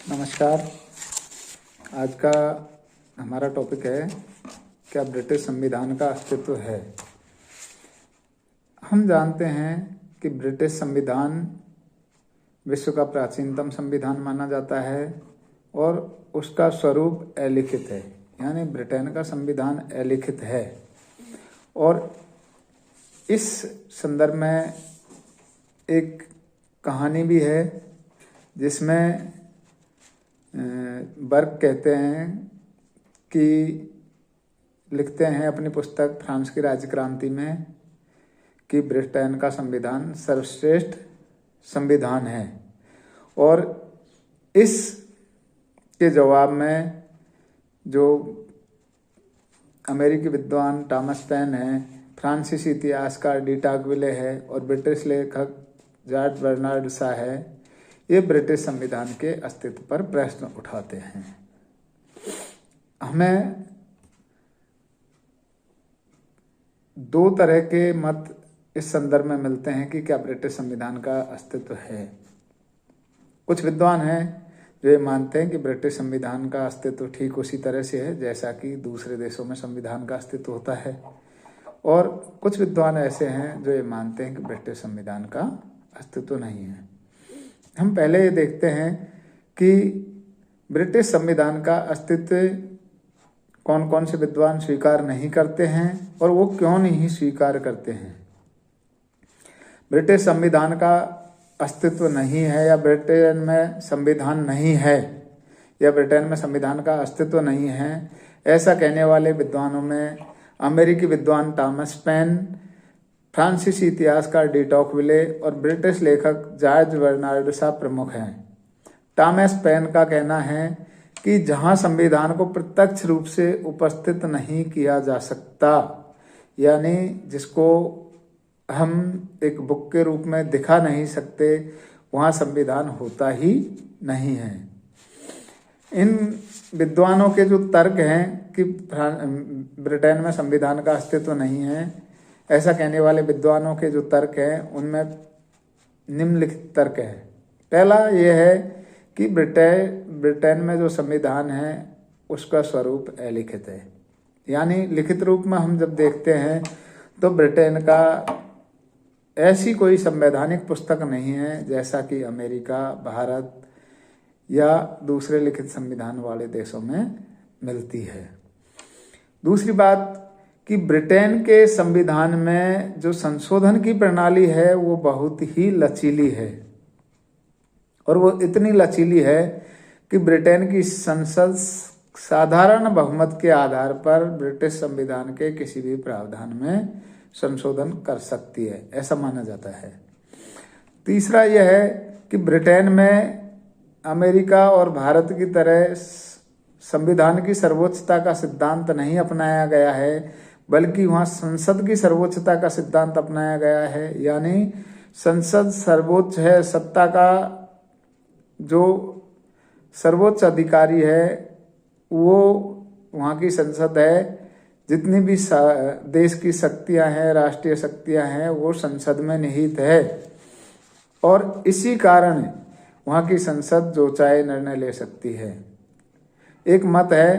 नमस्कार। आज का हमारा टॉपिक है, क्या ब्रिटिश संविधान का अस्तित्व है। हम जानते हैं कि ब्रिटिश संविधान विश्व का प्राचीनतम संविधान माना जाता है और उसका स्वरूप अलिखित है, यानी ब्रिटेन का संविधान अलिखित है। और इस संदर्भ में एक कहानी भी है जिसमें बर्क कहते हैं कि लिखते हैं अपनी पुस्तक फ्रांस की राज्यक्रांति में कि ब्रिटेन का संविधान सर्वश्रेष्ठ संविधान है। और इस के जवाब में जो अमेरिकी विद्वान टॉमस पेन है, फ्रांसीसी इतिहासकार डी टॉकविले है और ब्रिटिश लेखक जॉर्ज बर्नार्ड शॉ है, ये ब्रिटिश संविधान के अस्तित्व पर प्रश्न उठाते हैं। हमें दो तरह के मत इस संदर्भ में मिलते हैं कि क्या ब्रिटिश संविधान का अस्तित्व है। कुछ विद्वान हैं जो ये मानते हैं कि ब्रिटिश संविधान का अस्तित्व ठीक उसी तरह से है जैसा कि दूसरे देशों में संविधान का अस्तित्व होता है, और कुछ विद्वान ऐसे हैं जो ये मानते हैं कि ब्रिटिश संविधान का अस्तित्व नहीं है। हम पहले ये देखते हैं कि ब्रिटिश संविधान का अस्तित्व कौन कौन से विद्वान स्वीकार नहीं करते हैं और वो क्यों नहीं स्वीकार करते हैं। ब्रिटिश संविधान का अस्तित्व नहीं है या ब्रिटेन में संविधान नहीं है या ब्रिटेन में संविधान का अस्तित्व नहीं है, ऐसा कहने वाले विद्वानों में अमेरिकी विद्वान टॉमस पेन, फ्रांसीसी इतिहासकार डी टॉकविले और ब्रिटिश लेखक जॉर्ज बर्नार्ड शॉ प्रमुख हैं। टॉमस पेन का कहना है कि जहां संविधान को प्रत्यक्ष रूप से उपस्थित नहीं किया जा सकता, यानी जिसको हम एक बुक के रूप में दिखा नहीं सकते, वहां संविधान होता ही नहीं है। इन विद्वानों के जो तर्क हैं कि ब्रिटेन में संविधान का अस्तित्व नहीं है, ऐसा कहने वाले विद्वानों के जो तर्क हैं उनमें निम्नलिखित तर्क है। पहला यह है कि ब्रिटेन में जो संविधान है उसका स्वरूप अलिखित है, यानी लिखित रूप में हम जब देखते हैं तो ब्रिटेन का ऐसी कोई संवैधानिक पुस्तक नहीं है जैसा कि अमेरिका, भारत या दूसरे लिखित संविधान वाले देशों में मिलती है। दूसरी बात कि ब्रिटेन के संविधान में जो संशोधन की प्रणाली है वो बहुत ही लचीली है, और वो इतनी लचीली है कि ब्रिटेन की संसद साधारण बहुमत के आधार पर ब्रिटिश संविधान के किसी भी प्रावधान में संशोधन कर सकती है, ऐसा माना जाता है। तीसरा यह है कि ब्रिटेन में अमेरिका और भारत की तरह संविधान की सर्वोच्चता का सिद्धांत नहीं अपनाया गया है, बल्कि वहाँ संसद की सर्वोच्चता का सिद्धांत अपनाया गया है। यानी संसद सर्वोच्च है, सत्ता का जो सर्वोच्च अधिकारी है वो वहाँ की संसद है। जितनी भी देश की शक्तियाँ हैं, राष्ट्रीय शक्तियाँ हैं, वो संसद में निहित है, और इसी कारण वहाँ की संसद जो चाहे निर्णय ले सकती है। एक मत है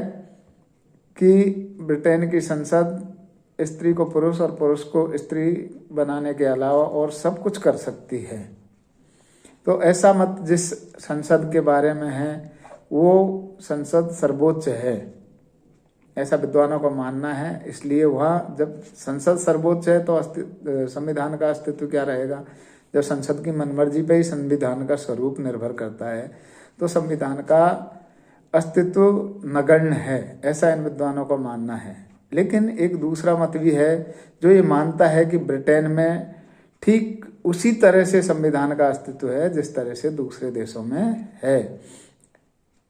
कि ब्रिटेन की संसद स्त्री को पुरुष और पुरुष को स्त्री बनाने के अलावा और सब कुछ कर सकती है। तो ऐसा मत जिस संसद के बारे में है वो संसद सर्वोच्च है, ऐसा विद्वानों का मानना है। इसलिए वहाँ जब संसद सर्वोच्च है तो संविधान का अस्तित्व क्या रहेगा। जब संसद की मनमर्जी पे ही संविधान का स्वरूप निर्भर करता है तो संविधान का अस्तित्व नगण्य है, ऐसा इन विद्वानों का मानना है। लेकिन एक दूसरा मत भी है जो ये मानता है कि ब्रिटेन में ठीक उसी तरह से संविधान का अस्तित्व है जिस तरह से दूसरे देशों में है।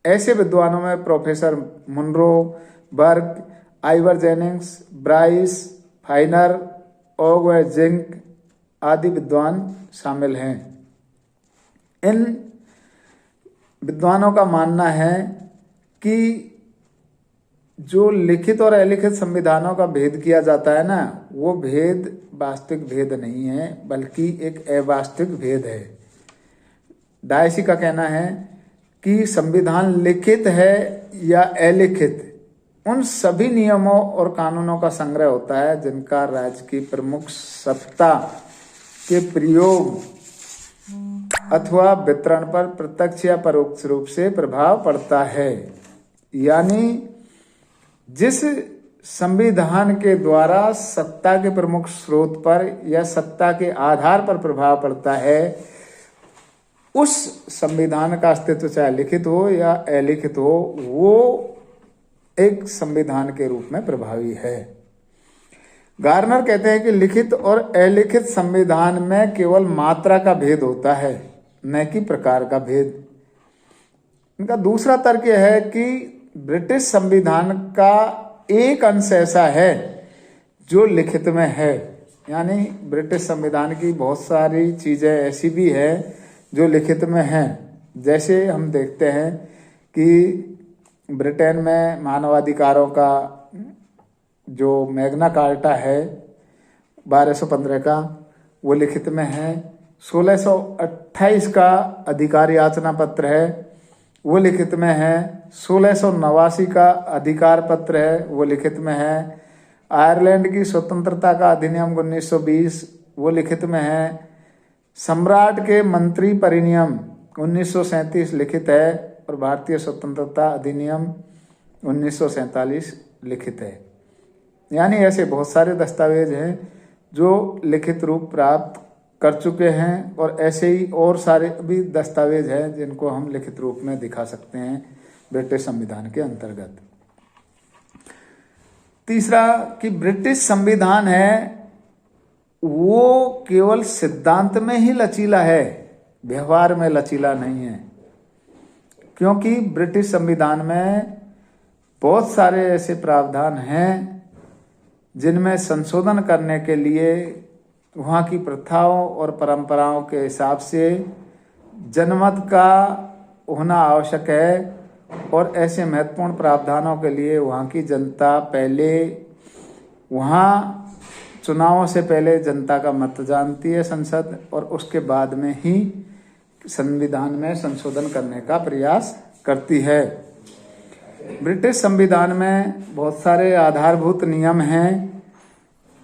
ऐसे विद्वानों में professor Munro, Burke, Ivor Jennings, Bryce, Finer, ओगजिंक आदि विद्वान शामिल हैं। इन विद्वानों का मानना है कि जो लिखित और अलिखित संविधानों का भेद किया जाता है ना, वो भेद वास्तविक भेद नहीं है बल्कि एक अवास्तविक भेद है। डायसी का कहना है कि संविधान लिखित है या अलिखित, उन सभी नियमों और कानूनों का संग्रह होता है जिनका राज्य की प्रमुख सत्ता के प्रयोग अथवा वितरण पर प्रत्यक्ष या परोक्ष रूप से प्रभाव पड़ता है। यानी जिस संविधान के द्वारा सत्ता के प्रमुख स्रोत पर या सत्ता के आधार पर प्रभाव पड़ता है, उस संविधान का अस्तित्व चाहे लिखित हो या अलिखित हो, वो एक संविधान के रूप में प्रभावी है। गार्नर कहते हैं कि लिखित और अलिखित संविधान में केवल मात्रा का भेद होता है, न कि प्रकार का भेद। इनका दूसरा तर्क यह है कि ब्रिटिश संविधान का एक अंश ऐसा है जो लिखित में है। यानी ब्रिटिश संविधान की बहुत सारी चीजें ऐसी भी है जो लिखित में हैं। जैसे हम देखते हैं कि ब्रिटेन में मानवाधिकारों का जो मैग्ना कार्टा है 1215 का, वो लिखित में है। 1628 का अधिकार याचना पत्र है, वो लिखित में है। 1689 का अधिकार पत्र है, वो लिखित में है। आयरलैंड की स्वतंत्रता का अधिनियम 1920 वो लिखित में है। सम्राट के मंत्री परिनियम 1937 लिखित है और भारतीय स्वतंत्रता अधिनियम 1947 लिखित है। यानी ऐसे बहुत सारे दस्तावेज हैं जो लिखित रूप प्राप्त कर चुके हैं और ऐसे ही और सारे भी दस्तावेज हैं जिनको हम लिखित रूप में दिखा सकते हैं ब्रिटिश संविधान के अंतर्गत। तीसरा कि ब्रिटिश संविधान है वो केवल सिद्धांत में ही लचीला है, व्यवहार में लचीला नहीं है, क्योंकि ब्रिटिश संविधान में बहुत सारे ऐसे प्रावधान हैं जिनमें संशोधन करने के लिए वहाँ की प्रथाओं और परंपराओं के हिसाब से जनमत का होना आवश्यक है। और ऐसे महत्वपूर्ण प्रावधानों के लिए वहाँ की जनता पहले, वहाँ चुनावों से पहले जनता का मत जानती है संसद, और उसके बाद में ही संविधान में संशोधन करने का प्रयास करती है। ब्रिटिश संविधान में बहुत सारे आधारभूत नियम हैं।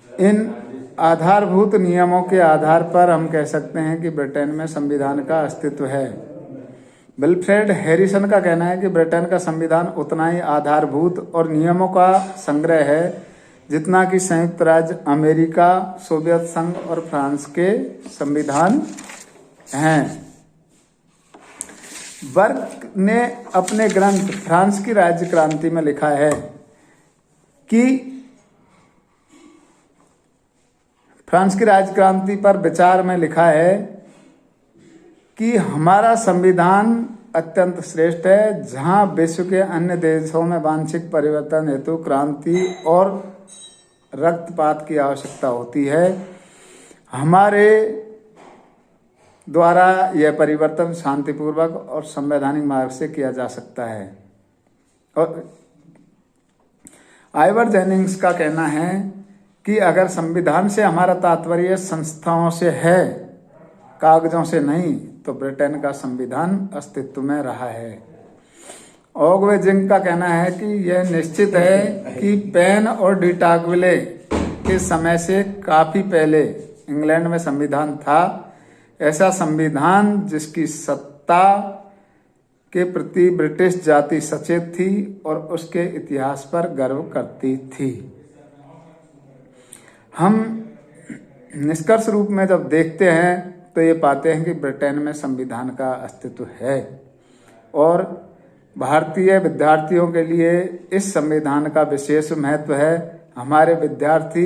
इन आधारभूत नियमों के आधार पर हम कह सकते हैं कि ब्रिटेन में संविधान का अस्तित्व है। विल्फ्रेड हैरिसन का कहना है कि ब्रिटेन का संविधान उतना ही आधारभूत और नियमों का संग्रह है जितना कि संयुक्त राज्य अमेरिका, सोवियत संघ और फ्रांस के संविधान हैं। बर्क ने अपने ग्रंथ फ्रांस की राज्य क्रांति में लिखा है कि फ्रांस की राज्य क्रांति पर विचार में लिखा है कि हमारा संविधान अत्यंत श्रेष्ठ है, जहां विश्व के अन्य देशों में वांछित परिवर्तन हेतु क्रांति और रक्तपात की आवश्यकता होती है, हमारे द्वारा यह परिवर्तन शांतिपूर्वक और संवैधानिक मार्ग से किया जा सकता है। और आइवर जेनिंग्स का कहना है कि अगर संविधान से हमारा तात्पर्य संस्थाओं से है, कागजों से नहीं, तो ब्रिटेन का संविधान अस्तित्व में रहा है। ओगवे जिंग का कहना है कि यह निश्चित है कि पेन और डी टाकविले के समय से काफी पहले इंग्लैंड में संविधान था। ऐसा संविधान जिसकी सत्ता के प्रति ब्रिटिश जाति सचेत थी और उसके इतिहास पर गर्व करती थी। हम निष्कर्ष रूप में जब देखते हैं तो ये पाते हैं कि ब्रिटेन में संविधान का अस्तित्व है और भारतीय विद्यार्थियों के लिए इस संविधान का विशेष महत्व है। हमारे विद्यार्थी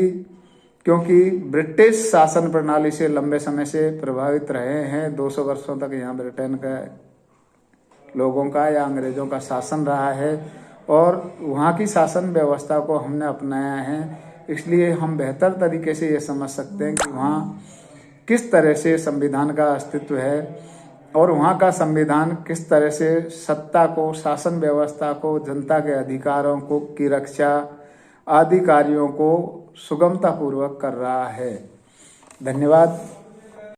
क्योंकि ब्रिटिश शासन प्रणाली से लंबे समय से प्रभावित रहे हैं, 200 वर्षों तक यहाँ ब्रिटेन का लोगों का या अंग्रेजों का शासन रहा है और वहाँ की शासन व्यवस्था को हमने अपनाया है, इसलिए हम बेहतर तरीके से ये समझ सकते हैं कि वहाँ किस तरह से संविधान का अस्तित्व है और वहाँ का संविधान किस तरह से सत्ता को, शासन व्यवस्था को, जनता के अधिकारों को की रक्षा आदि कार्यों को सुगमतापूर्वक कर रहा है। धन्यवाद।